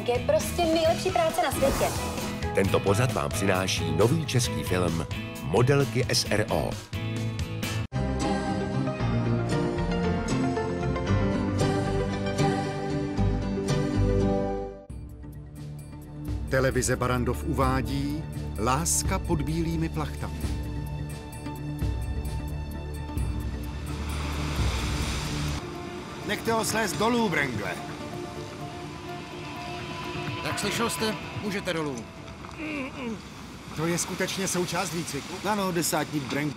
casting je prostě nejlepší práce na světě. Tento pořad vám přináší nový český film Modelky SRO. Televize Barrandov uvádí Láska pod bílými plachtami. Nechte ho slézt dolů, Brengle. Tak slyšel jste? Můžete dolů. To je skutečně součást výcviku? Ano, desátník Breng.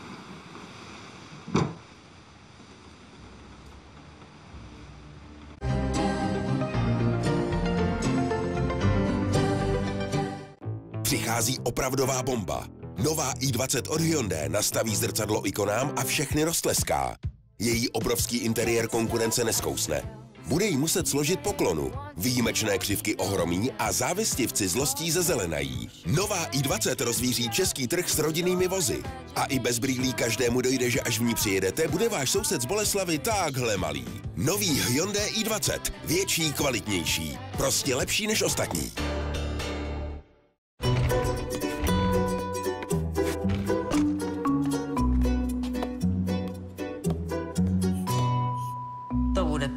Přichází opravdová bomba. Nová i20 od Hyundai nastaví zrcadlo ikonám a všechny roztleská. Její obrovský interiér konkurence neskousne. Bude jí muset složit poklonu. Výjimečné křivky ohromí a závistivci zlostí zezelenají. Nová i20 rozvíří český trh s rodinnými vozy. A i bez brýlí každému dojde, že až v ní přijedete, bude váš soused z Boleslavy takhle malý. Nový Hyundai i20. Větší, kvalitnější. Prostě lepší než ostatní.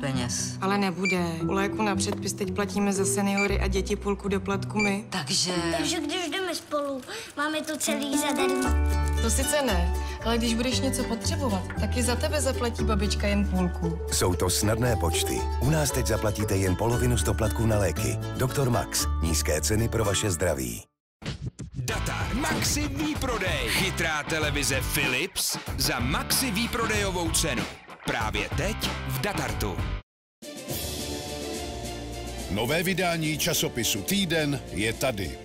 Peněz. Ale nebude. U léku na předpis teď platíme za seniory a děti půlku doplatku my. Takže když jdeme spolu, máme to celý zadarmo. To sice ne, ale když budeš něco potřebovat, tak i za tebe zaplatí babička jen půlku. Jsou to snadné počty. U nás teď zaplatíte jen polovinu z doplatků na léky. Doktor Max. Nízké ceny pro vaše zdraví. Datar Maxi výprodej. Chytrá televize Philips za Maxi výprodejovou cenu. Právě teď v Datartu. Nové vydání časopisu Týden je tady.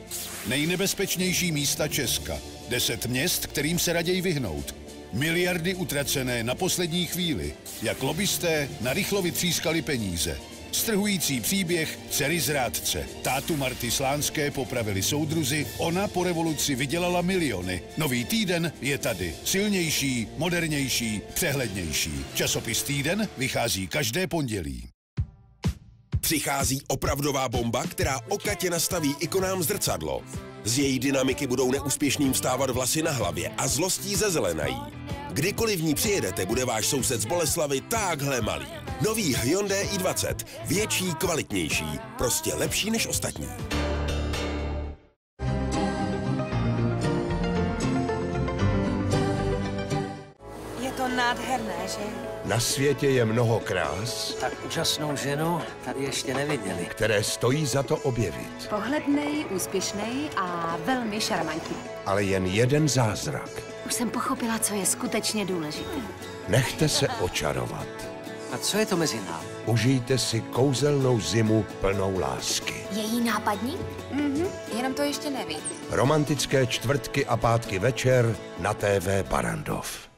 Nejnebezpečnější místa Česka. 10 měst, kterým se raději vyhnout. Miliardy utracené na poslední chvíli. Jak lobbysté narychlo vytřískali peníze. Strhující příběh dcery zrádce. Tátu Marty Slánské popravili soudruzi, ona po revoluci vydělala miliony. Nový Týden je tady. Silnější, modernější, přehlednější. Časopis Týden vychází každé pondělí. Přichází opravdová bomba, která okatě nastaví ikonám zrcadlo. Z její dynamiky budou neúspěšným vstávat vlasy na hlavě a zlostí zezelenají. Kdykoliv v ní přijedete, bude váš soused z Boleslavy takhle malý. Nový Hyundai i20. Větší, kvalitnější. Prostě lepší než ostatní. je to nádherné, že? Na světě je mnoho krás, Tak úžasnou ženu tady ještě neviděli. které stojí za to objevit. Pohlednej, úspěšnej a velmi šarmantní. Ale jen jeden zázrak. Už jsem pochopila, co je skutečně důležité. Nechte se očarovat. A co je to mezi námi? Užijte si kouzelnou zimu plnou lásky. Její nápadní? Jenom to ještě neví. Romantické čtvrtky a pátky večer na TV Barrandov.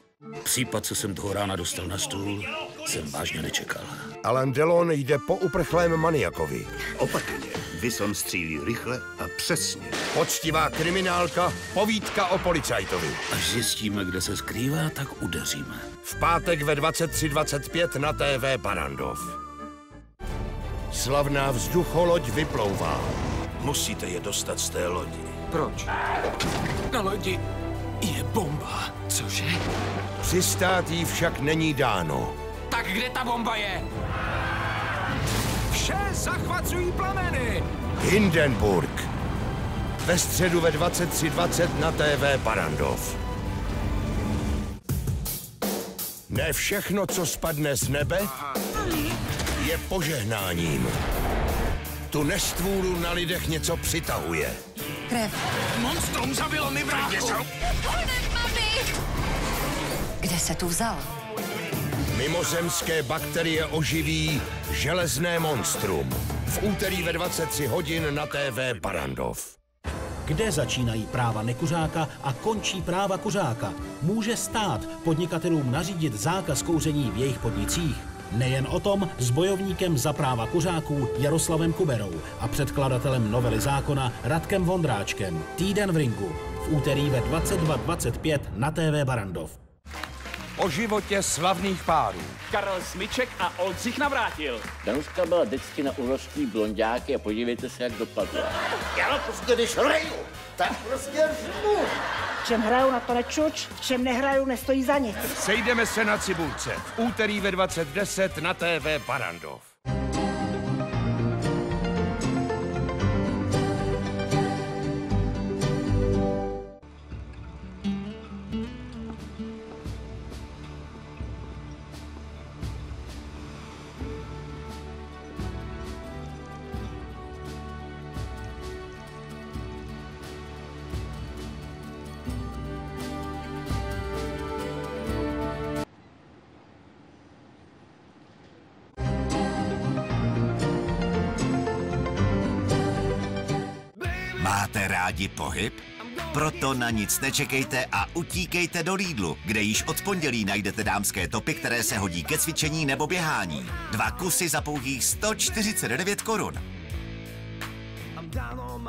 Případ, co jsem toho rána dostal na stůl, jsem vážně nečekal. Alain Delon jde po uprchlém maniakovi. Opatrně, Wilson střílí rychle a přesně. Poctivá kriminálka, povídka o policajtovi. Až zjistíme, kde se skrývá, tak udeříme. V pátek ve 23:25 na TV Barrandov. Slavná vzducholoď vyplouvá. Musíte je dostat z té lodi. Proč? Na lodi je bomba. Cože? Přistát jí však není dáno. Tak kde ta bomba je? Vše zachvacují plameny. Hindenburg. Ve středu ve 23:20 na TV Barrandov. Ne všechno, co spadne z nebe, je požehnáním. Tu nestvůru na lidech něco přitahuje. Krev. Monstrum zabilo mi bráchu. Kde se tu vzal? Mimozemské bakterie oživí železné monstrum. V úterý ve 23 hodin na TV Barrandov. Kde začínají práva nekuřáka a končí práva kuřáka? Může stát podnikatelům nařídit zákaz kouření v jejich podnicích? Nejen o tom s bojovníkem za práva kuřáků Jaroslavem Kuberou a předkladatelem novely zákona Radkem Vondráčkem. Týden v ringu. V úterý ve 22:25 na TV Barrandov. o životě slavných párů. Karel Smyček a Oldřich Navrátil. Danuška byla vždycky na urostlý blonďáky a podívejte se, jak dopadla. Já prostě, když hraju, tak prostě řvu. V čem hraju, na to nečuč, v čem nehraju, nestojí za nic. Sejdeme se na Cibulce v úterý ve 20:10 na TV Barrandov. Máte rádi pohyb? Proto na nic nečekejte a utíkejte do Lidlu, kde již od pondělí najdete dámské topy, které se hodí ke cvičení nebo běhání. 2 kusy za pouhých 149 korun.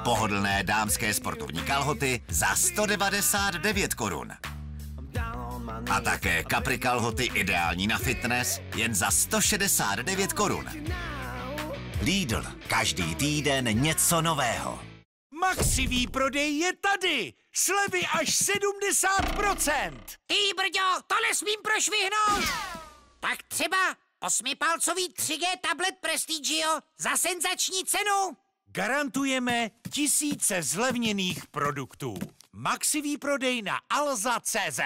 Pohodlné dámské sportovní kalhoty za 199 korun. A také Capri kalhoty ideální na fitness jen za 169 korun. Lidl, každý týden něco nového. Maxi výprodej je tady! Slevy až 70%! Ty brďo, to nesmím prošvihnout! Tak třeba 8palcový 3G tablet Prestigio za senzační cenu. Garantujeme tisíce zlevněných produktů. Maxi výprodej na alza.cz.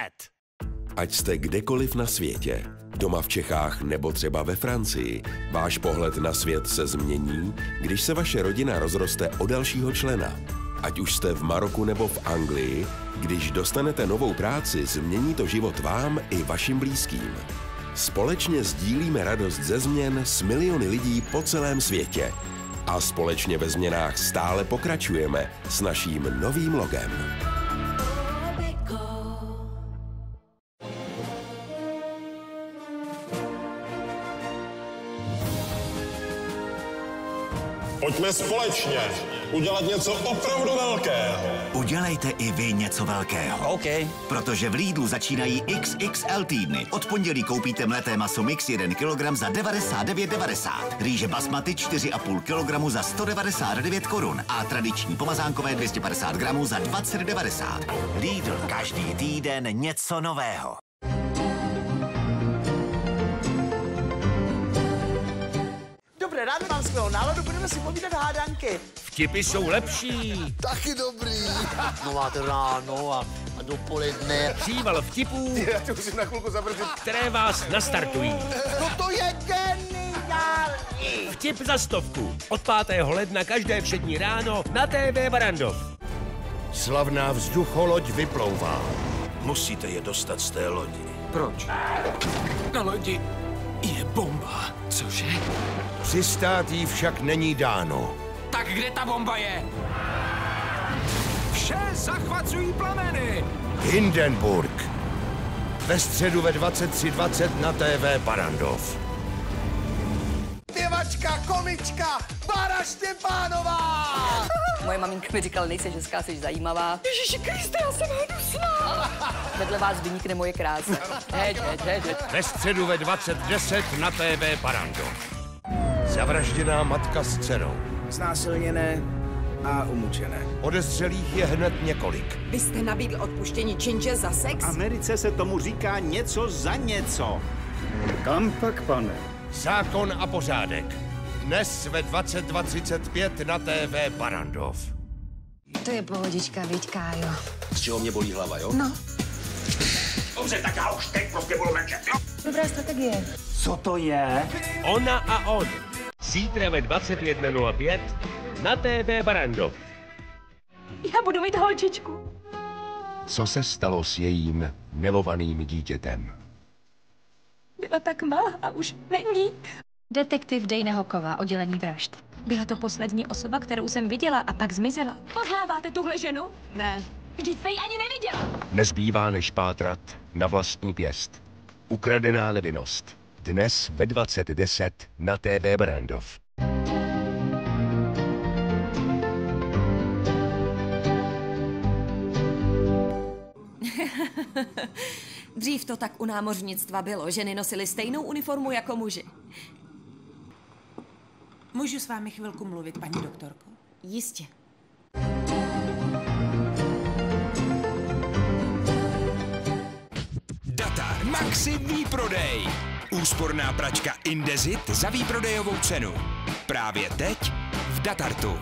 Ať jste kdekoliv na světě, doma v Čechách nebo třeba ve Francii, váš pohled na svět se změní, když se vaše rodina rozroste o dalšího člena. Ať už jste v Maroku nebo v Anglii, když dostanete novou práci, změní to život vám i vašim blízkým. Společně sdílíme radost ze změn s miliony lidí po celém světě. A společně ve změnách stále pokračujeme s naším novým logem. Pojďme společně udělat něco opravdu velkého. Udělejte i vy něco velkého. OK. Protože v Lidlu začínají XXL týdny. Od pondělí koupíte mleté maso Mix 1 kg za 99,90. Rýže basmati 4,5 kg za 199 korun. A tradiční pomazánkové 250 gramů za 20,90. Lidl, každý týden něco nového. Dobré ráno, mám skvělou náladu, budeme si povídat hádanky. Vtipy jsou lepší. Taky dobrý. No máte ráno a dopoledne. Příval vtipů, Já to musím na chvilku zabrzdit. které vás nastartují. No to je geniální. Vtip za 100. Od 5. ledna každé všední ráno na TV Barrandov. Slavná vzducholoď vyplouvá. Musíte je dostat z té lodi. Proč? Na lodi je bomba. Cože? Přistát jí však není dáno. Tak kde ta bomba je? Vše zachvacují plameny. Hindenburg. Ve středu ve 23:20 na TV Barrandov. Pěvačka, komička, Bára Štěpánová! Moje maminka mi říkala, nejsi ženská, jsi zajímavá. Ježiši Kriste, já jsem hnusná. Vedle vás vynikne moje krása. Heď. Ve středu ve 20:10 na TV Barrandov. Zavražděná matka s dcerou. Znásilněné a umučené. Podezřelých je hned několik. Vy jste nabídl odpuštění činče za sex? V Americe se tomu říká něco za něco. Kam pak, pane? Zákon a pořádek. Dnes ve 22:35 na TV Barrandov. To je pohodička, viď, Kájo. Z čeho mě bolí hlava, jo? No. Dobře, tak já už teď prostě budu mlčet. Dobrá strategie. Co to je? Ona a on. Zítra ve 21:05 na TV Barrandov. Já budu mít holčičku. Co se stalo s jejím milovaným dítětem? Byla tak malá a už není. Detektiv Dejna Hoková, oddělení vražd. Byla to poslední osoba, kterou jsem viděla a pak zmizela. Poznáváte tuhle ženu? Ne. Vždyť jste ji ani neviděla. Nezbývá než pátrat na vlastní pěst. Ukradená nevinnost. Dnes ve 20:10 na TV Barrandov. Dřív to tak u námořnictva bylo. Ženy nosily stejnou uniformu jako muži. Můžu s vámi chvilku mluvit, paní doktorko? Jistě. Datar Maxi výprodej. Úsporná pračka Indesit za výprodejovou cenu. Právě teď v Datartu.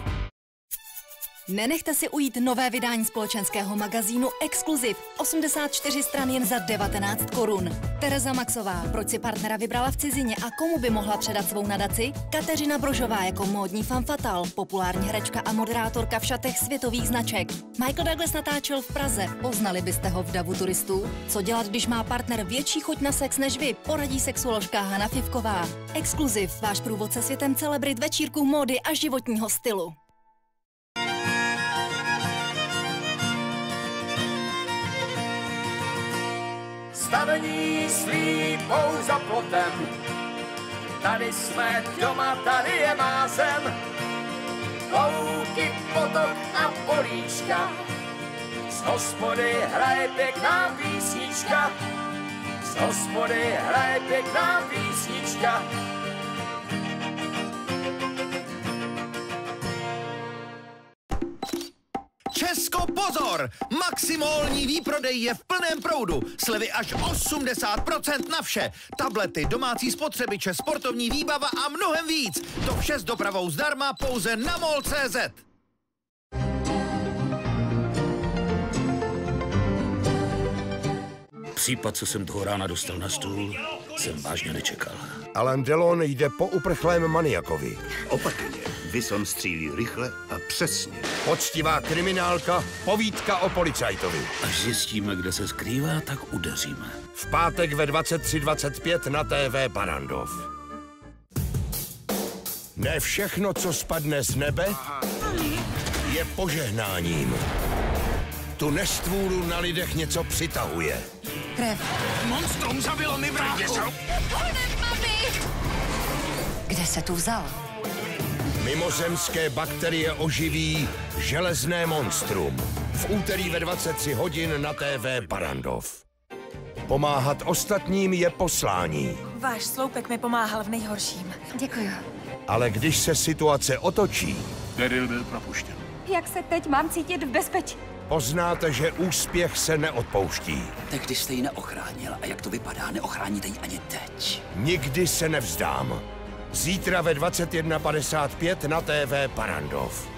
Nenechte si ujít nové vydání společenského magazínu Exkluziv. 84 stran jen za 19 korun. Tereza Maxová, proč si partnera vybrala v cizině a komu by mohla předat svou nadaci? Kateřina Brožová jako módní femme fatale, populární herečka a moderátorka v šatech světových značek. Michael Douglas natáčel v Praze, poznali byste ho v davu turistů? Co dělat, když má partner větší chuť na sex než vy? Poradí sexuoložka Hana Fivková. Exkluziv, váš průvodce světem celebrit, večírků, módy a životního stylu. Stavení slípou za plotem. Tady jsme doma, tady je má zem. Louky, potok a políčka. Z hospody hraje pěkná písnička. Z hospody hraje pěkná písnička. Česko, pozor! Maximální výprodej je v plném proudu. Slevy až 80% na vše. Tablety, domácí spotřebiče, sportovní výbava a mnohem víc. To vše s dopravou zdarma pouze na mol.cz. Případ, co jsem toho rána dostal na stůl, jsem vážně nečekal. Alain Delon jde po uprchlém maniakovi. Opatrně, Wison střílí rychle a přesně. Poctivá kriminálka, povídka o policajtovi. Až zjistíme, kde se skrývá, tak udeříme. V pátek ve 23:25 na TV Barrandov. Ne všechno, co spadne z nebe, je požehnáním. Tu nestvůru na lidech něco přitahuje. Krev. Monstrum zabilo mi bráchu. Kde se tu vzal? Mimozemské bakterie oživí železné monstrum. V úterý ve 23 hodin na TV Barrandov. Pomáhat ostatním je poslání. Váš sloupek mi pomáhal v nejhorším. Děkuji. Ale když se situace otočí, Daryl byl propuštěn. Jak se teď mám cítit v bezpečí? poznáte, že úspěch se neodpouští. Tak když jste ji neochránil a jak to vypadá, neochráníte ji ani teď. Nikdy se nevzdám. Zítra ve 21:55 na TV Barrandov.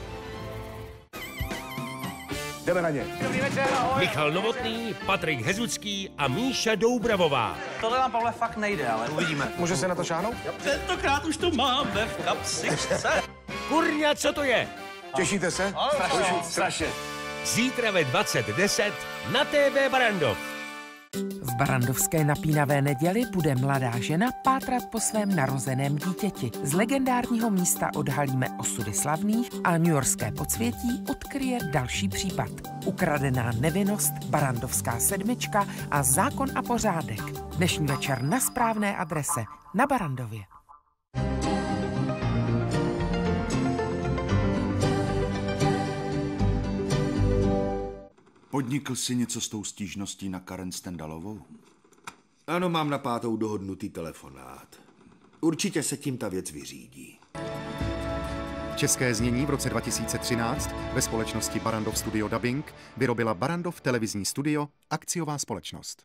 Jdeme na ně. Dobrý večer, ahoj. Michal Novotný, Patrik Hezucký a Míša Doubravová. Tohle nám, Pavle, fakt nejde, ale uvidíme. Může se na to šáhnout? Tentokrát už to máme v kapsičce. Kurňa, co to je? Těšíte se? Strašně. Zítra ve 20:10 na TV Barrandov. V barrandovské napínavé neděli bude mladá žena pátrat po svém narozeném dítěti. Z legendárního místa odhalíme osudy slavných a newyorské podsvětí odkryje další případ. Ukradená nevinnost, barrandovská sedmička a zákon a pořádek. Dnešní večer na správné adrese na Barrandově. Podnikl jsi něco s tou stížností na Karen Stendalovou? Ano, mám na 5. dohodnutý telefonát. Určitě se tím ta věc vyřídí. České znění v roce 2013 ve společnosti Barrandov Studio Dubbing vyrobila Barrandov televizní studio, akciová společnost.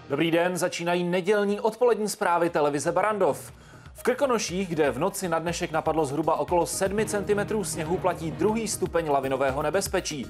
Dobrý den, začínají nedělní odpolední zprávy televize Barrandov. V Krkonoších, kde v noci na dnešek napadlo zhruba okolo 7 cm sněhu, platí 2. stupeň lavinového nebezpečí.